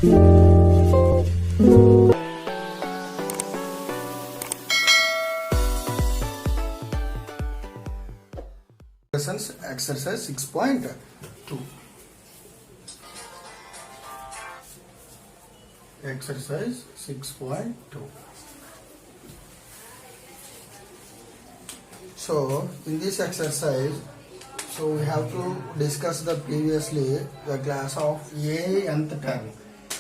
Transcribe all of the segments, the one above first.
Exercise 6.2. Exercise 6.2. So in this exercise, so we have to discuss the previously the class of a nth term.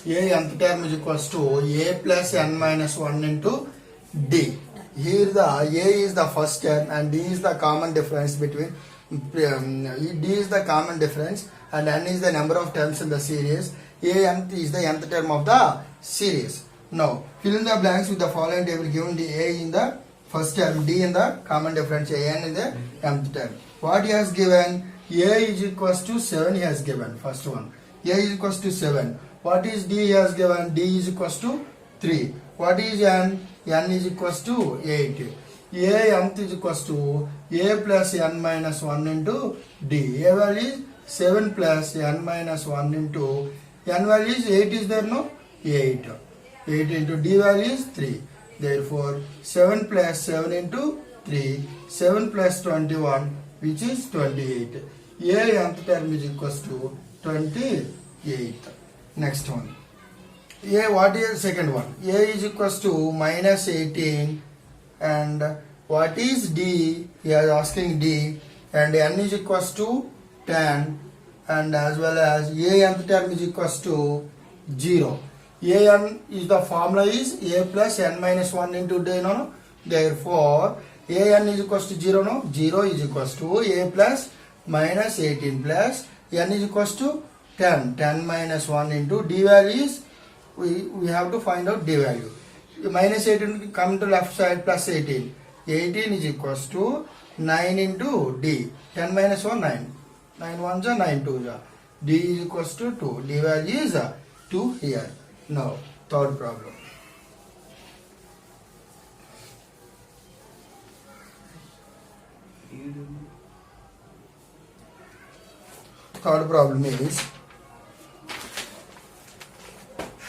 A nth term is equals to a plus n minus 1 into d. Here the a is the first term and d is the common difference between d is the common difference and n is the number of terms in the series. A nth is the nth term of the series. Now fill in the blanks with the following table given the a in the first term, d in the common difference, n in the nth term. What he has given? A is equals to 7 he has given. First one. A is equals to 7. What is d he has given? D is equals to 3. What is n? N is equals to 8. A nth is equals to a plus n minus 1 into d. A value is 7 plus n minus 1 into n value is 8 is there, no? 8. 8 into d value is 3. Therefore 7 plus 7 into 3, 7 plus 21 which is 28. A nth term is equals to 28. Next one. A, what is the second one? A is equals to minus 18 and what is d? He is asking d and n is equals to 10 and as well as a nth term is equals to 0. An is the formula is a plus n minus 1 into d, no? Therefore an is equals to 0, no? 0 is equals to a plus minus 18 plus n is equals to 10. 10 minus 1 into d value is we have to find out d value. Minus 18 come to left side plus 18. 18 is equals to 9 into d. 10 minus 1 9. 9 1s are 9 2s are. D is equals to 2. D value is 2 here. Now third problem. Third problem is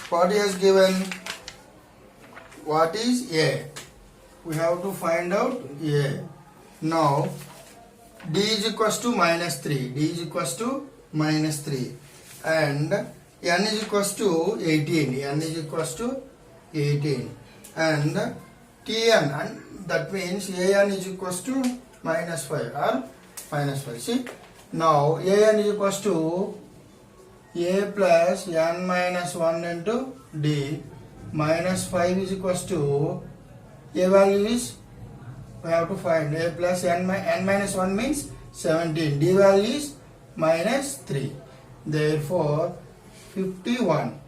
what he has given. What is a? We have to find out a. Now d is equals to minus 3. D is equals to minus 3 and n is equals to 18. N is equals to 18 and Tn, and that means an is equals to minus 5 or minus 5. See, now an is equals to a plus n minus 1 into d minus 5 is equals to a value is we have to find a plus n minus 1 means 17. D value is minus 3. Therefore 51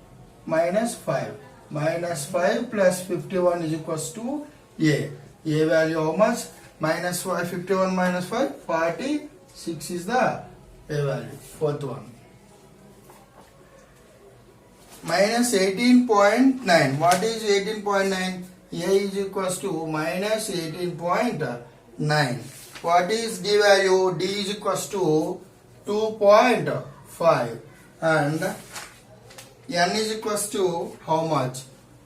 minus 5. Minus 5 plus 51 is equals to a. A value how much? Minus 5, 51 minus 5, 46 is the a value. Fourth one. Minus 18.9. What is 18.9? A is equals to minus 18.9. What is d value? D is equals to 2.5 and n is equals to how much?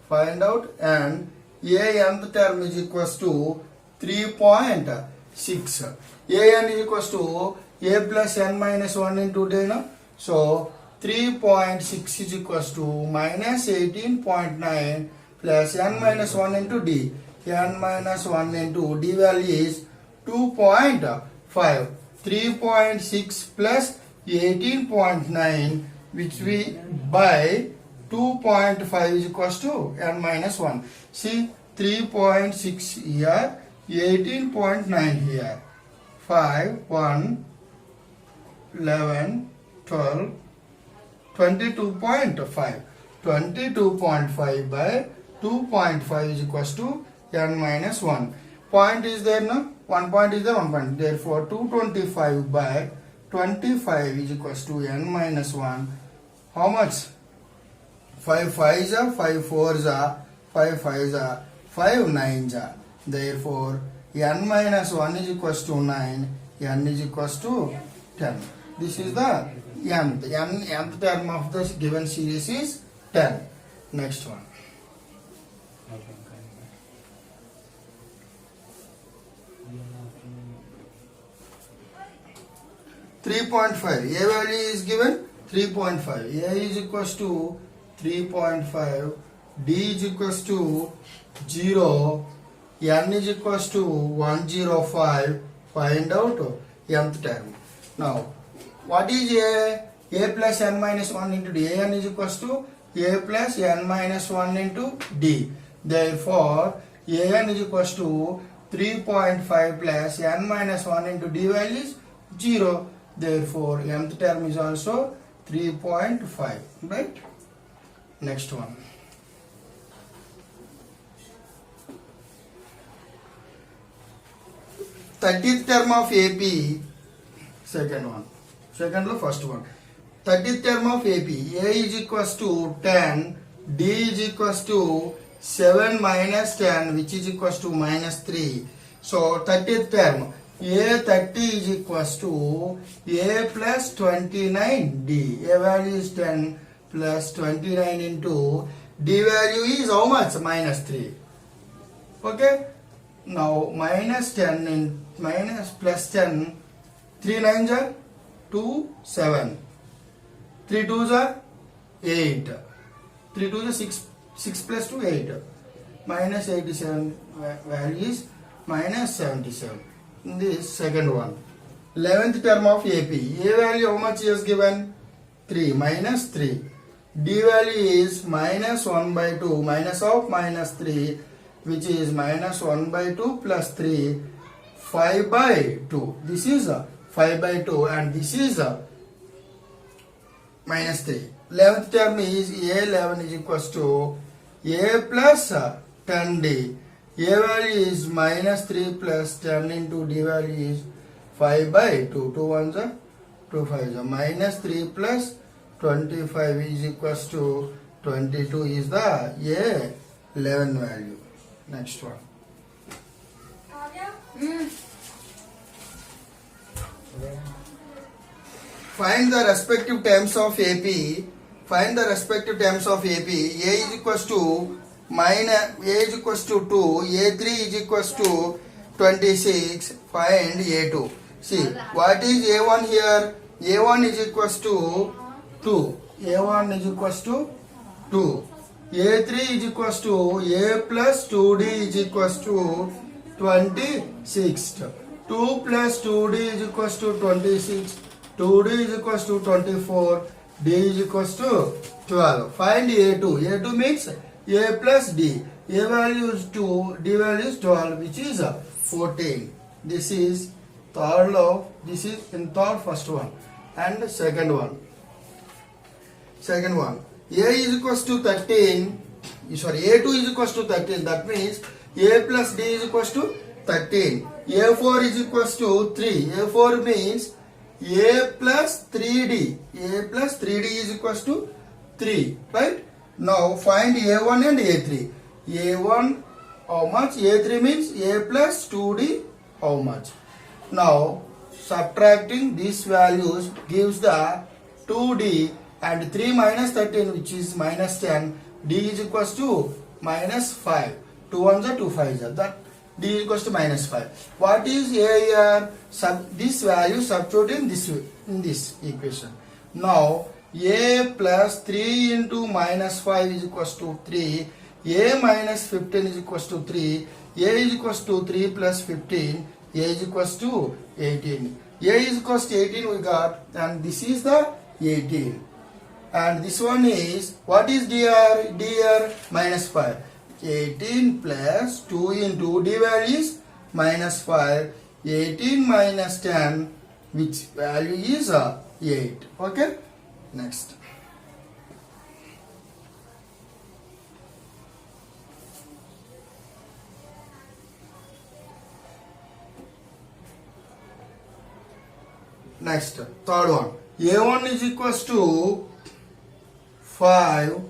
Find out. And a nth term is equals to 3.6. An is equals to a plus n minus 1 into d, no? So 3.6 is equals to minus 18.9 plus n minus 1 into d. N minus 1 into d value is 2.5. 3.6 plus 18.9 which we by 2.5 is equals to n minus 1. See, 3.6 here, 18.9 here. 5, 1, 11, 12, 22.5. 22.5 by 2.5 is equals to n minus 1. Point is there, no? 1 point is there, 1 point. Therefore, 225 by 25 is equals to n minus 1. How much? 5 5s are, 5 4s are, 5 5s are, 5 9s are. Therefore, n minus 1 is equals to 9, n is equals to 10. This is the nth term of the given series is 10. Next one. 3.5. A value is given 3.5. A is equals to 3.5. D is equals to 0. N is equals to 105. Find out nth term. Now, what is A? A plus n minus 1 into D. A n is equals to A plus n minus 1 into D. Therefore, A n is equals to 3.5 plus n minus 1 into D value is 0. Therefore, nth term is also 3.5. Right? Next one. Thirtieth term of AP. Second one. Second lo first one. 30th term of AP. A is equals to 10. D is equals to 7 minus 10, which is equals to minus 3. So 30th term. A 30 is equals to A plus 29 D. A value is 10 plus 29 into D value is how much? Minus 3. Okay. Now minus 10 in minus plus 10. 3 9s are 2 7. 3 2s are 8. 3 2s are 6. 6 plus 2 8. Minus 87 value is minus 77. This second one. 11th term of AP. A value how much is given? 3 minus 3. D value is minus 1 by 2 minus of minus 3, which is minus 1 by 2 plus 3, 5 by 2. This is 5 by 2 and this is minus 3. 11th term is A11 is equals to A plus 10D. A value is minus 3 plus 10 into D value is 5 by 2. 2 ones are 2 5s are minus 3 plus 25 is equals to 22 is the A11 value. Next one. Find the respective terms of AP. Find the respective terms of AP. A is equals to minus A is equals to 2. A3 is equals to 26. Find A2. See, what is A1 here? A1 is equals to 2. A1 is equals to 2. A3 is equals to A plus 2D is equals to 26. 2 plus 2D is equals to 26. 2D is equals to 24. D is equals to 12. Find A2. A2 means A plus D. A value is 2. D value is 12, which is 14. This is third law. This is in third first one. And second one. Second one. A is equals to 13. Sorry, A2 is equals to 13. That means A plus D is equals to 13. A4 is equals to 3. A4 means A plus 3D. A plus 3D is equals to 3. Right? Now find A1 and A3. A1 how much? A3 means A plus 2D how much? Now subtracting these values gives the 2D and 3 minus 13, which is minus 10. D is equals to minus 5. 2 ones are 2 5s are. That D is equals to minus 5. What is A here? This value substitute in this equation. Now A plus 3 into minus 5 is equals to 3. A minus 15 is equals to 3. A is equals to 3 plus 15. A is equals to 18. A is equals to 18 we got, and this is the 18. And this one is, what is DR? DR minus 5. 18 plus 2 into D value is minus 5. 18 minus 10, which value is 8. Okay? Next. Next, third one. A1 is equals to 5.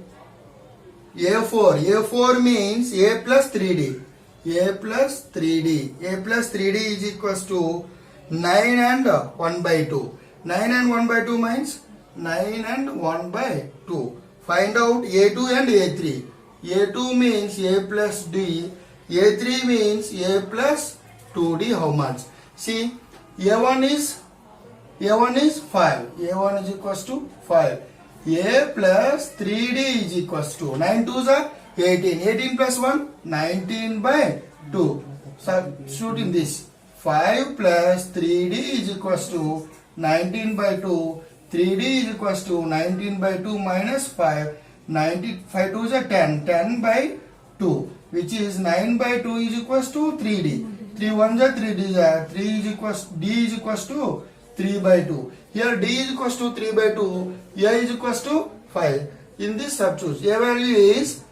A4 means A plus 3D. A plus 3D. A plus 3D is equals to 9 and 1 by 2. 9 and 1 by 2 means 9 and 1 by 2. Find out A2 and A3. A2 means A plus D. A3 means A plus 2D. How much? See, A1 is 5. A1 is equals to 5. A plus 3D is equals to 9 2s are 18. 18 plus 1, 19 by 2. Substituting this. 5 plus 3D is equals to 19 by 2. 3D is equals to 19 by 2 minus 5. 95 2 is a 10. 10 by 2, which is 9 by 2 is equals to 3D. 3 1s are 3D. 3 is equals, D is equals to 3 by 2. Here D is equals to 3 by 2. A is equals to 5. In this substitute, A value is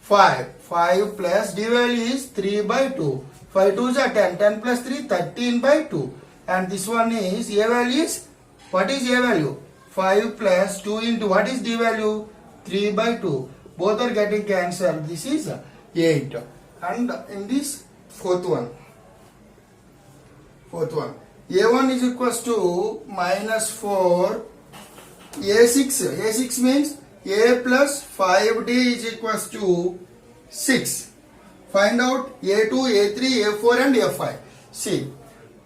5. 5 plus D value is 3 by 2. 5 2s are 10. 10 plus 3, 13 by 2. And this one is, A value is, what is A value? 5 plus 2 into, what is D value? 3 by 2. Both are getting cancelled. This is 8. And in this fourth one, A1 is equals to minus 4. A6 means A plus 5D is equals to 6. Find out A2, A3, A4 and A5. See,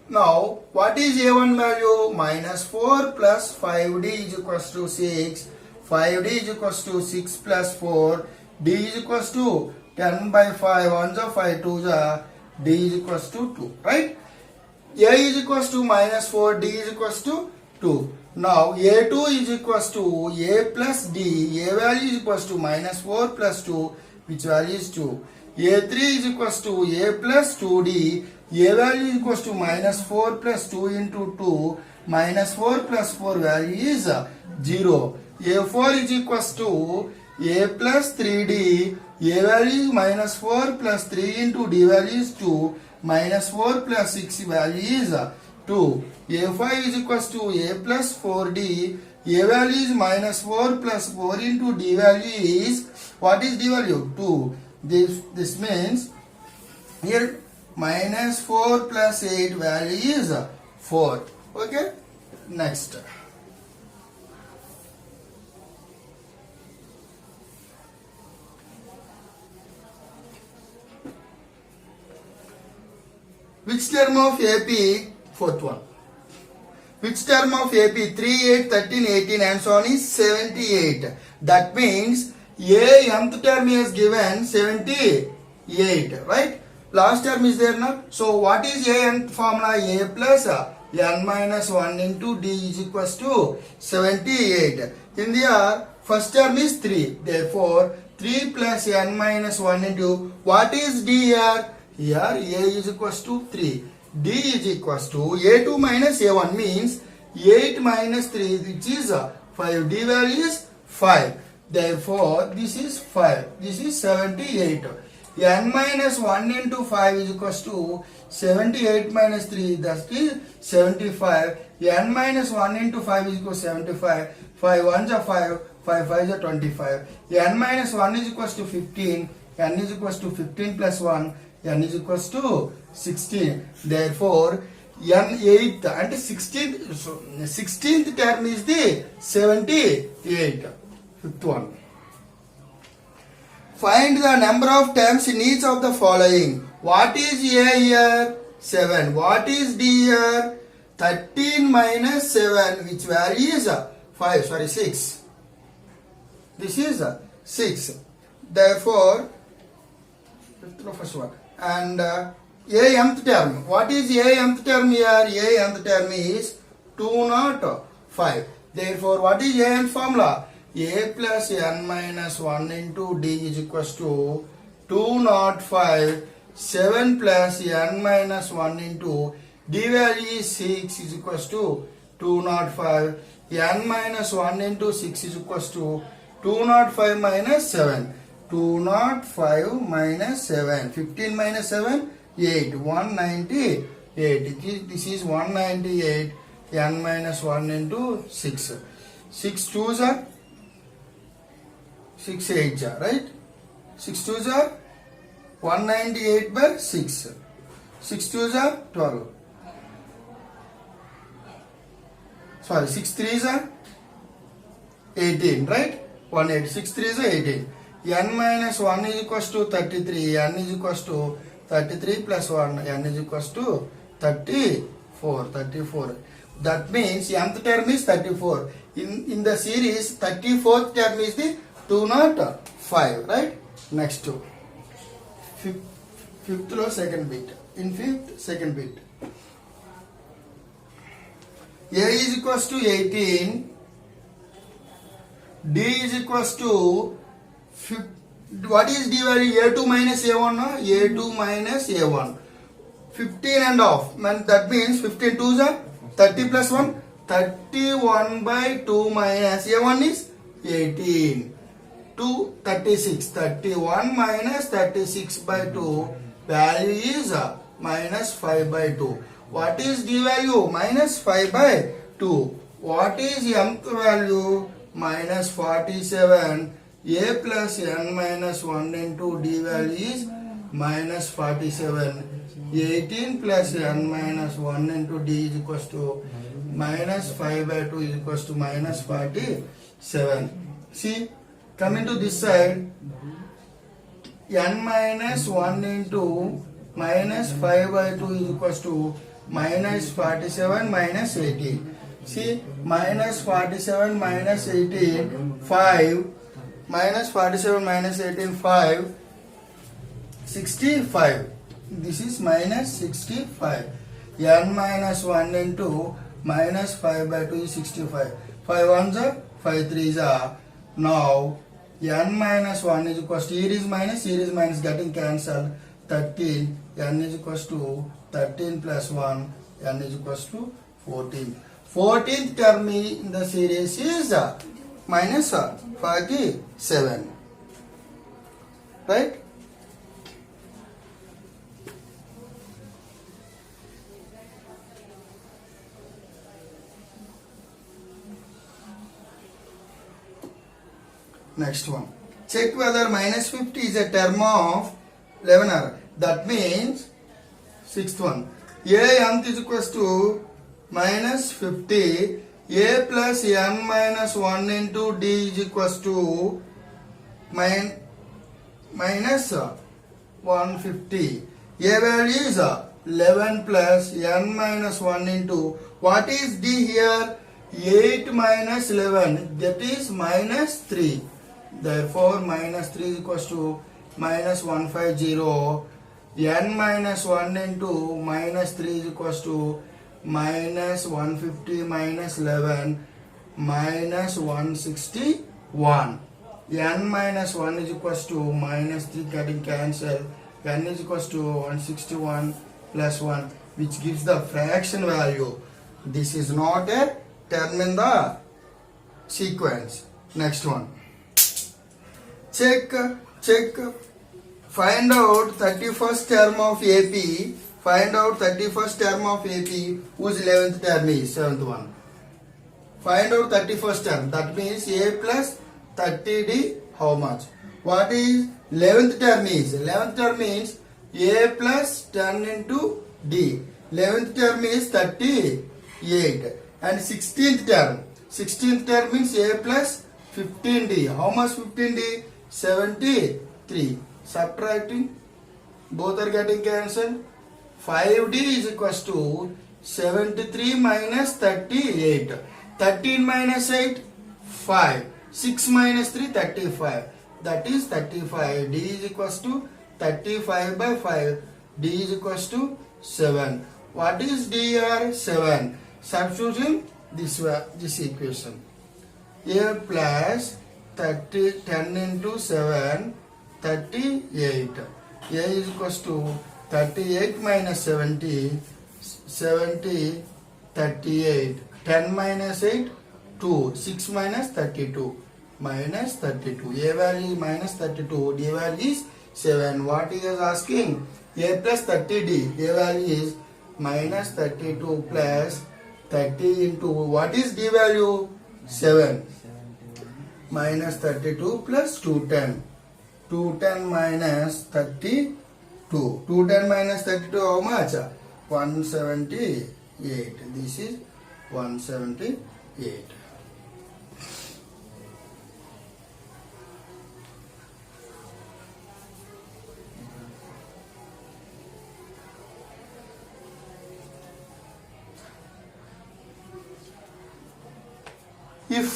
now what is A1 value? Minus 4 plus 5D is equals to 6. 5D is equals to 6 plus 4. D is equals to 10 by 5. 1s are 5, 2s are. D is equals to 2. Right? A is equals to minus 4. D is equals to 2. Now A2 is equals to A plus D. A value is equals to minus 4 plus 2, which value is 2. A3 is equals to A plus 2D. A value is equals to minus 4 plus 2 into 2. Minus 4 plus 4 value is 0. A4 is equals to A plus 3D. A value is minus 4 plus 3 into D value is 2. Minus 4 plus 6 value is 2. A5 is equals to A plus 4D. A value is minus 4 plus 4 into D value is, what is D value? 2. This means here minus 4 plus 8 value is 4. Okay. Next. Which term of AP? Fourth one. Which term of AP? 3, 8, 13, 18 and so on is 78. That means A nth term is given 78. Right? Last term is there now. So what is A nth formula? A plus n minus 1 into D is equals to 78. In the first term is 3. Therefore 3 plus n minus 1 into, what is D here? Here A is equals to 3. D is equals to A2 minus A1 means 8 minus 3, which is 5. D value is 5. Therefore this is 5. This is 78. N minus 1 into 5 is equals to 78 minus 3, that is 75. N minus 1 into 5 is equals to 75. 5 1s are 5. 5 5s are 25. N minus 1 is equals to 15. N is equals to 15 plus 1. N is equals to 16. Therefore, N 8th and 16th term is the 78. Fifth one. Find the number of terms in each of the following. What is A here? 7. What is D here? 13 minus 7, which value is 6. This is 6. Therefore, first one. And A nth term. What is A nth term here? A nth term is 205. Therefore, what is A nth formula? A plus n minus 1 into D is equals to 205. 7 plus n minus 1 into D value is 6 is equals to 205. N minus 1 into 6 is equals to 205 minus 7. 205 minus 7. 15 minus 7, 8. 198. This is 198. N minus 1 into 6. 6 2s are 6 8s are, right? 6 2s are 198 by 6. 6 2s are 12. Sorry, 6 3s are 18, right? 180. 6 3 is 18. N minus 1 is equals to 33. N is equals to 33 plus 1. N is equals to 34. 34. That means nth term is 34. In the series, 34th term is the 205. Right? Next to fifth row second bit. In fifth second bit. A is equals to 18. D is equals to what is D value? A2 minus A1, no? A2 minus A1. 15 and half. That means 15 2s are 30 plus 1. 31 by 2 minus A1 is 18. 2 36. 31 minus 36 by 2. Value is minus 5 by 2. What is D value? Minus 5 by 2. What is nth value? Minus 47. A plus n minus 1 into D value is minus 47. 18 plus n minus 1 into D is equals to minus 5 by 2 is equals to minus 47. See, coming to this side, n minus 1 into minus 5 by 2 is equals to minus 47 minus 18. See, minus 47 minus 18, 5. Minus 47 minus 18, 5. 65. This is minus 65. N minus 1 into minus 5 by 2 is 65. 5 ones are 5 threes are. Now, n minus 1 is equals to, here is minus getting cancelled. 13. N is equals to 13 plus 1. N is equals to 14. 14th term in the series is minus 47. Right? Next one. Check whether minus 50 is a term of 11R. That means, sixth one. A nth is equals to minus 50. A plus n minus 1 into D is equals to minus 150. A value is 11 plus n minus 1 into, what is D here? 8 minus 11, that is minus 3. Therefore, minus 3 is equals to minus 150. N minus 1 into minus 3 is equals to minus 150 minus 11 minus 161. N minus 1 is equals to minus 3 getting cancelled. N is equals to 161 plus 1, which gives the fraction value. This is not a term in the sequence. Next one. Check. Find out 31st term of AP. Find out 31st term of AP whose 11th term is 7th one. Find out 31st term. That means A plus 30D how much? What is 11th term is? 11th term means A plus 10 into D. 11th term is 38. And 16th term. 16th term means A plus 15D. How much 15D? 73. Subtracting. Both are getting cancelled. 5D is equals to 73 minus 38. 13 minus 8, 5. 6 minus 3, 35. That is 35. D is equals to 35 by 5. D is equals to 7. What is D here? 7. Substituting this equation. A plus 10 into 7, 38. A is equals to 38 minus 70, 38. 10 minus 8, 2. 6 minus 32, minus 32. A value is minus 32, D value is 7. What he is asking? A plus 30D. A value is minus 32 plus 30 into, what is D value? 7. Minus 32 plus 210. 210 minus 32. 210 minus 32 how much? 178. This is 178. if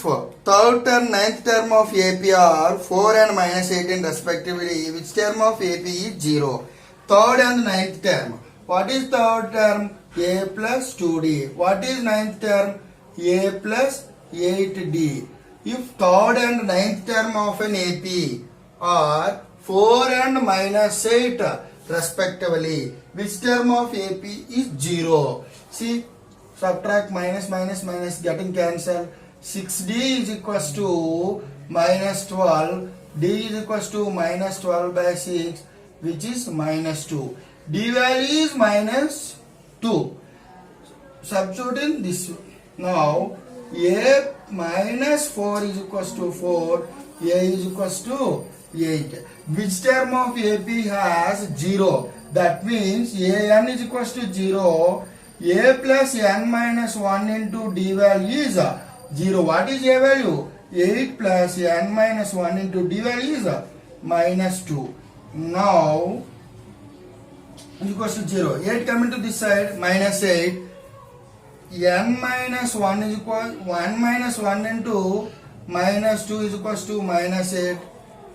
third term, ninth term of AP are 4 and minus 18 respectively, which term of AP is 0? Third and ninth term. What is third term? A plus 2D. What is ninth term? A plus 8D. If third and ninth term of an AP are 4 and minus 8 respectively, which term of AP is 0? See, subtract minus minus minus getting cancelled. 6D is equals to minus 12. D is equals to minus 12 by 6, which is minus 2. D value is minus 2. Substitute in this. Now, A minus 4 is equals to 4. A is equals to 8. Which term of AP has 0? That means AN is equals to 0. A plus n minus 1 into D value is 0. What is A value? 8 plus n minus 1 into D value is minus 2. Now, is equals to 0. 8 coming to this side, minus 8. N minus 1 is equal 1 minus 1 into minus 2 is equals to minus 8.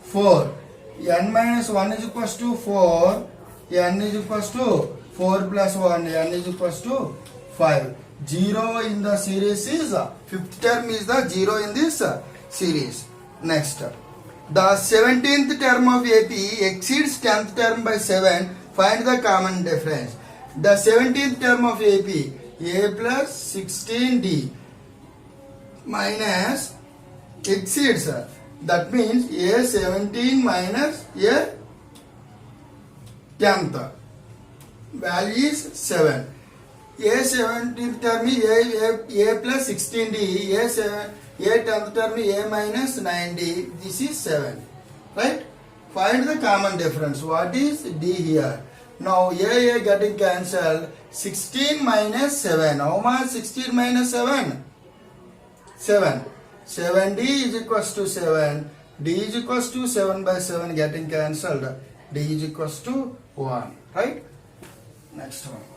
4. N minus 1 is equals to 4. N is equals to 4 plus 1. N is equals to 5. 0 in the series is fifth term is the 0 in this series. Next, the 17th term of AP exceeds 10th term by 7. Find the common difference. The 17th term of AP, A plus 16D minus exceeds. That means A 17 minus A 10th. Value is 7. A 17th term is A plus 16D. A 10th term is A minus 9D. This is 7. Right? Find the common difference. What is D here? Now A getting cancelled. 16 minus 7. How much? 16 minus 7? 7. 7D is equals to 7. D is equals to 7 by 7 getting cancelled. D is equals to 1. Right? Next one.